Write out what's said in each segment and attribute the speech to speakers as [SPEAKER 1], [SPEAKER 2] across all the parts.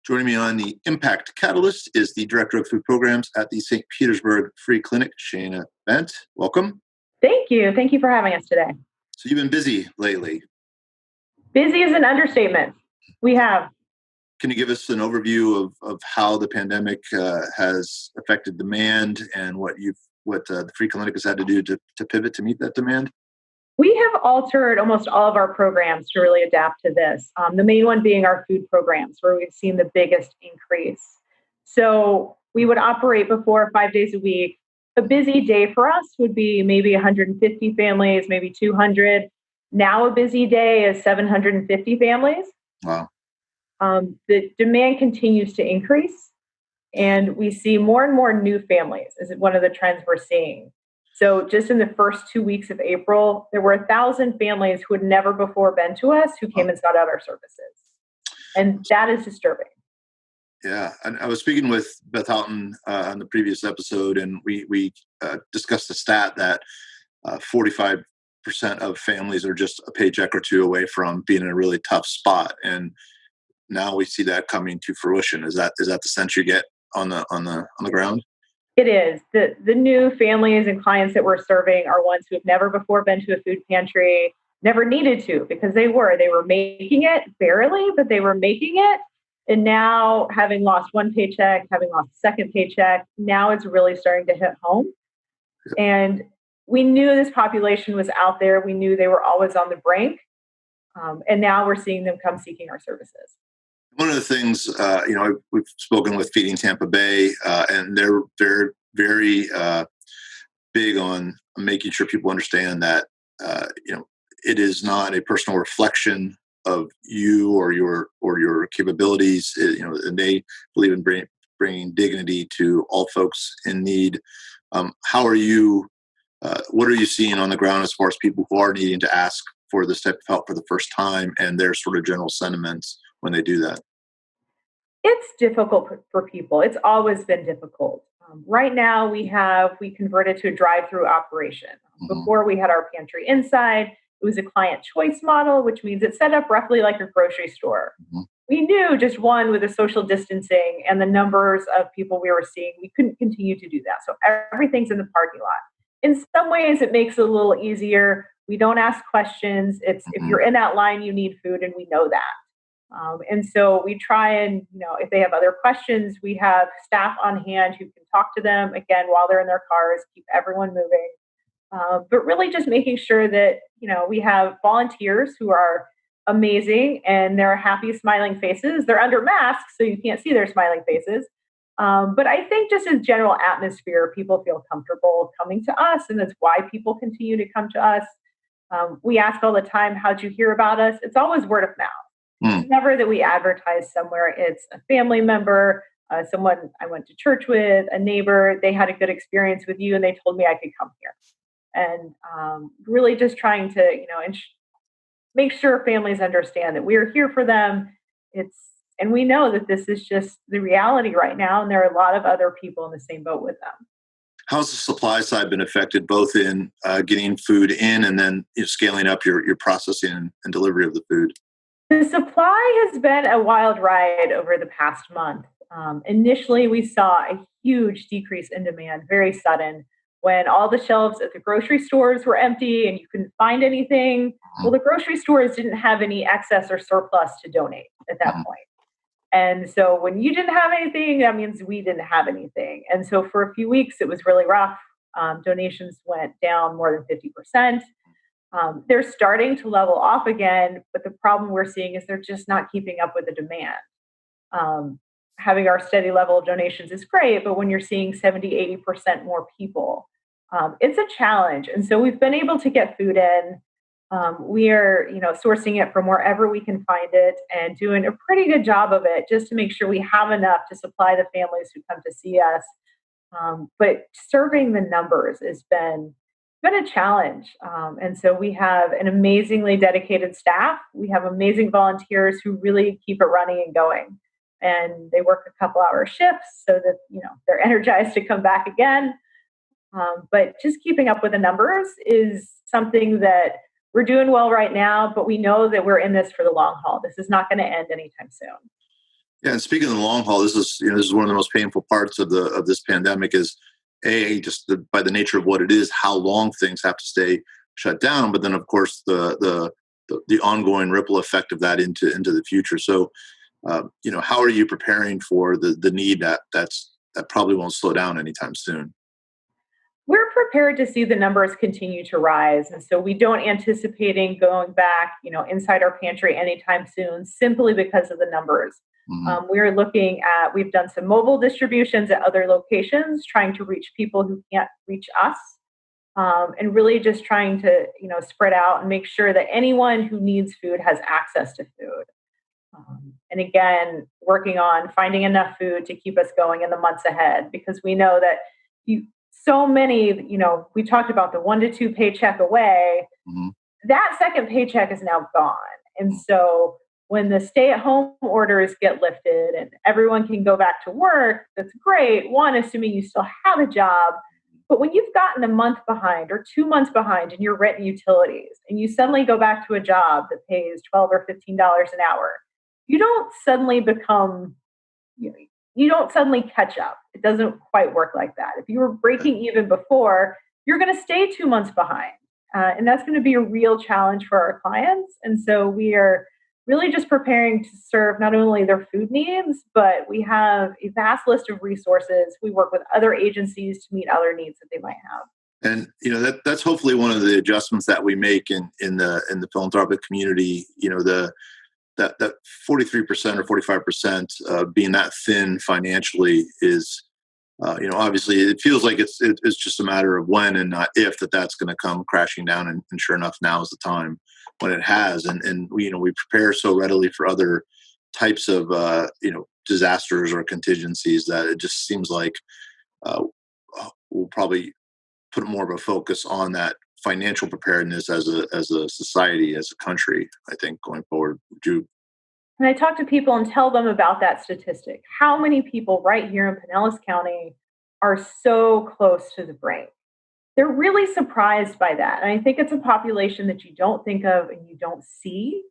[SPEAKER 1] Joining me on the Impact Catalyst is the Director of Food Programs at the St. Petersburg Free Clinic, Shaina. Welcome.
[SPEAKER 2] Thank you. Thank you for having us today.
[SPEAKER 1] So you've been busy lately.
[SPEAKER 2] Busy is an understatement. We have.
[SPEAKER 1] Can you give us an overview of how the pandemic has affected demand and what the Free Clinic has had to do to pivot to meet that demand?
[SPEAKER 2] We have altered almost all of our programs to really adapt to this. The main one being our food programs, where we've seen the biggest increase. So we would operate before 5 days a week. A busy day for us would be maybe 150 families, maybe 200. Now a busy day is 750 families.
[SPEAKER 1] Wow.
[SPEAKER 2] The demand continues to increase, and we see more and more new families is one of the trends we're seeing. So just in the first 2 weeks of April, there were 1,000 families who had never before been to us who came and sought out our services. And that is disturbing.
[SPEAKER 1] Yeah. And I was speaking with Beth Houghton on the previous episode, and we discussed the stat that 45% of families are just a paycheck or two away from being in a really tough spot. And now we see that coming to fruition. Is that the sense you get on the ground?
[SPEAKER 2] It is. The new families and clients that we're serving are ones who have never before been to a food pantry, never needed to, because they were making it barely, but they were making it. And now, having lost one paycheck, having lost a second paycheck, now it's really starting to hit home. And we knew this population was out there. We knew they were always on the brink. And now we're seeing them come seeking our services.
[SPEAKER 1] One of the things, we've spoken with Feeding Tampa Bay, and they're very big on making sure people understand that, it is not a personal reflection of you or your capabilities. And they believe in bringing dignity to all folks in need. How are you? What are you seeing on the ground as far as people who are needing to ask for this type of help for the first time, and their sort of general sentiments when they do that?
[SPEAKER 2] It's difficult for people. It's always been difficult. Right now, we converted to a drive-through operation. Before, we had our pantry inside. It was a client choice model, which means it's set up roughly like a grocery store. We knew just one, with the social distancing and the numbers of people we were seeing, we couldn't continue to do that. So everything's in the parking lot. In some ways, it makes it a little easier. We don't ask questions. If you're in that line, you need food, and we know that. And so we try and, if they have other questions, we have staff on hand who can talk to them, again, while they're in their cars, keep everyone moving. But really just making sure that, we have volunteers who are amazing, and they're happy, smiling faces. They're under masks, so you can't see their smiling faces. But I think just as general atmosphere, people feel comfortable coming to us, and that's why people continue to come to us. We ask all the time, how'd you hear about us? It's always word of mouth. It's never that we advertise somewhere. It's a family member, someone I went to church with, a neighbor. They had a good experience with you, and they told me I could come here. And really just trying to, make sure families understand that we are here for them. And we know that this is just the reality right now, and there are a lot of other people in the same boat with them.
[SPEAKER 1] How's the supply side been affected, both in getting food in and then scaling up your processing and delivery of the food?
[SPEAKER 2] The supply has been a wild ride over the past month. Initially, we saw a huge decrease in demand, very sudden, when all the shelves at the grocery stores were empty and you couldn't find anything. Well, the grocery stores didn't have any excess or surplus to donate at that point. And so when you didn't have anything, that means we didn't have anything. And so for a few weeks, it was really rough. Donations went down more than 50%. They're starting to level off again, but the problem we're seeing is they're just not keeping up with the demand. Having our steady level of donations is great, but when you're seeing 70, 80% more people, it's a challenge. And so we've been able to get food in. We are, sourcing it from wherever we can find it and doing a pretty good job of it just to make sure we have enough to supply the families who come to see us. But serving the numbers has been a challenge. And so we have an amazingly dedicated staff. We have amazing volunteers who really keep it running and going. And they work a couple hour shifts so that, they're energized to come back again. But just keeping up with the numbers is something that we're doing well right now, but we know that we're in this for the long haul. This is not going to end anytime soon.
[SPEAKER 1] Yeah, and speaking of the long haul, this is one of the most painful parts of this pandemic is just by the nature of what it is, how long things have to stay shut down, but then of course the ongoing ripple effect of that into the future. So how are you preparing for the need that probably won't slow down anytime soon?
[SPEAKER 2] We're prepared to see the numbers continue to rise. And so we don't anticipating going back, inside our pantry anytime soon, simply because of the numbers.
[SPEAKER 1] Hmm.
[SPEAKER 2] We've done some mobile distributions at other locations, trying to reach people who can't reach us, and really just trying to, spread out and make sure that anyone who needs food has access to food. And again, working on finding enough food to keep us going in the months ahead, because we know that so many, we talked about the 1 to 2 paycheck away.
[SPEAKER 1] Hmm.
[SPEAKER 2] That second paycheck is now gone. And so when the stay at home orders get lifted and everyone can go back to work, that's great. One, assuming you still have a job. But when you've gotten a month behind or 2 months behind in your rent and utilities, and you suddenly go back to a job that pays $12 or $15 an hour, you don't suddenly become, you, you don't suddenly catch up. It doesn't quite work like that. If you were breaking even before, you're going to stay 2 months behind. And that's going to be a real challenge for our clients. And so we are really just preparing to serve not only their food needs, but we have a vast list of resources. We work with other agencies to meet other needs that they might have.
[SPEAKER 1] And that's hopefully one of the adjustments that we make in the philanthropic community. That 43% or 45% being that thin financially is, obviously it feels like it's just a matter of when and not if that's going to come crashing down. And sure enough, now is the time when it has. And we prepare so readily for other types of, disasters or contingencies that it just seems like uh, we'll probably put more of a focus on that financial preparedness as a society, as a country, I think, going forward. Do
[SPEAKER 2] And I talk to people and tell them about that statistic. How many people right here in Pinellas County are so close to the brink? They're really surprised by that. And I think it's a population that you don't think of and you don't see.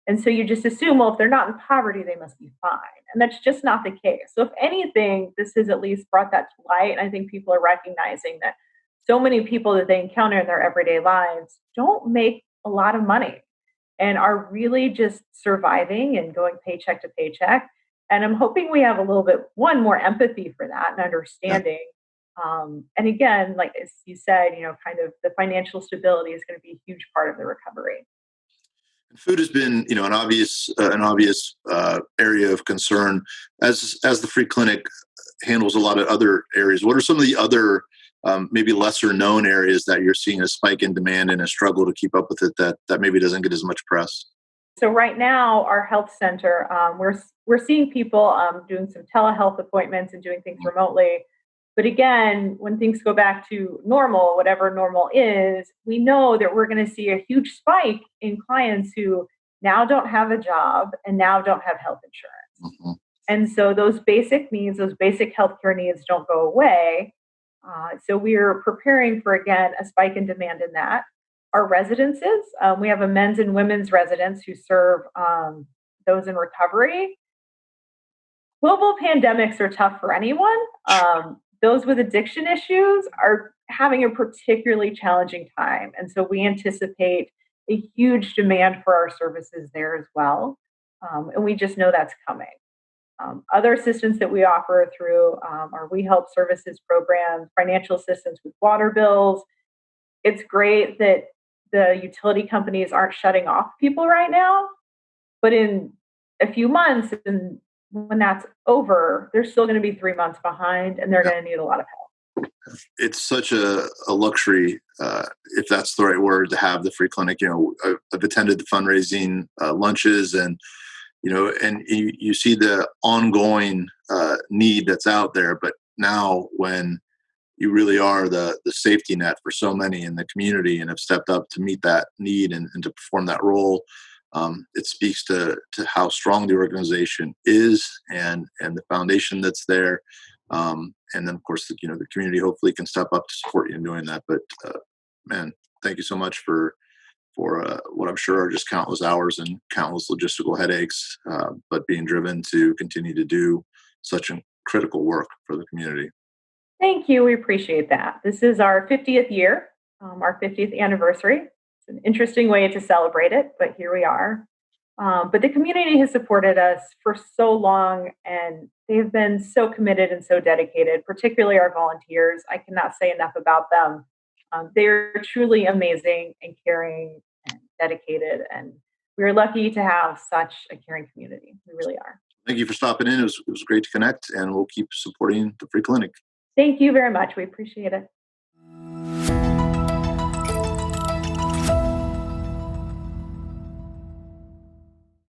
[SPEAKER 2] And so you just assume, well, if they're not in poverty, they must be fine. And that's just not the case. So, if anything, this has at least brought that to light. And I think people are recognizing that so many people that they encounter in their everyday lives don't make a lot of money and are really just surviving and going paycheck to paycheck. And I'm hoping we have a little bit, one, more empathy for that and
[SPEAKER 1] yeah.
[SPEAKER 2] understanding. And again, like as you said, kind of the financial stability is going to be a huge part of the recovery.
[SPEAKER 1] Food has been, an obvious area of concern as the free clinic handles a lot of other areas. What are some of the other maybe lesser known areas that you're seeing a spike in demand and a struggle to keep up with it that maybe doesn't get as much press?
[SPEAKER 2] So right now, our health center, we're seeing people doing some telehealth appointments and doing things remotely. But again, when things go back to normal, whatever normal is, we know that we're going to see a huge spike in clients who now don't have a job and now don't have health insurance.
[SPEAKER 1] Mhm.
[SPEAKER 2] And so those basic needs, those basic healthcare needs don't go away. So we are preparing for, again, a spike in demand in that. Our residences, we have a men's and women's residents who serve those in recovery. Global pandemics are tough for anyone. Those with addiction issues are having a particularly challenging time. And so we anticipate a huge demand for our services there as well. And we just know that's coming. Other assistance that we offer through our We Help Services program, financial assistance with water bills. It's great that the utility companies aren't shutting off people right now, but in a few months, and when that's over, they're still going to be 3 months behind and they're
[SPEAKER 1] Yeah.
[SPEAKER 2] going to need a lot of help.
[SPEAKER 1] It's such a luxury, if that's the right word, to have the free clinic. I've attended the fundraising lunches, and you see the ongoing need that's out there. But now, when you really are the safety net for so many in the community and have stepped up to meet that need and to perform that role, it speaks to how strong the organization is and the foundation that's there. And then, of course, the community hopefully can step up to support you in doing that. But man, thank you so much for what I'm sure are just countless hours and countless logistical headaches, but being driven to continue to do such critical work for the community.
[SPEAKER 2] Thank you. We appreciate that. This is our 50th year, our 50th anniversary. It's an interesting way to celebrate it, but here we are. But the community has supported us for so long, and they've been so committed and so dedicated, particularly our volunteers. I cannot say enough about them. They're truly amazing and caring and dedicated, and we're lucky to have such a caring community. We really are.
[SPEAKER 1] Thank you for stopping in. It was great to connect, and we'll keep supporting the free clinic.
[SPEAKER 2] Thank you very much. We appreciate it.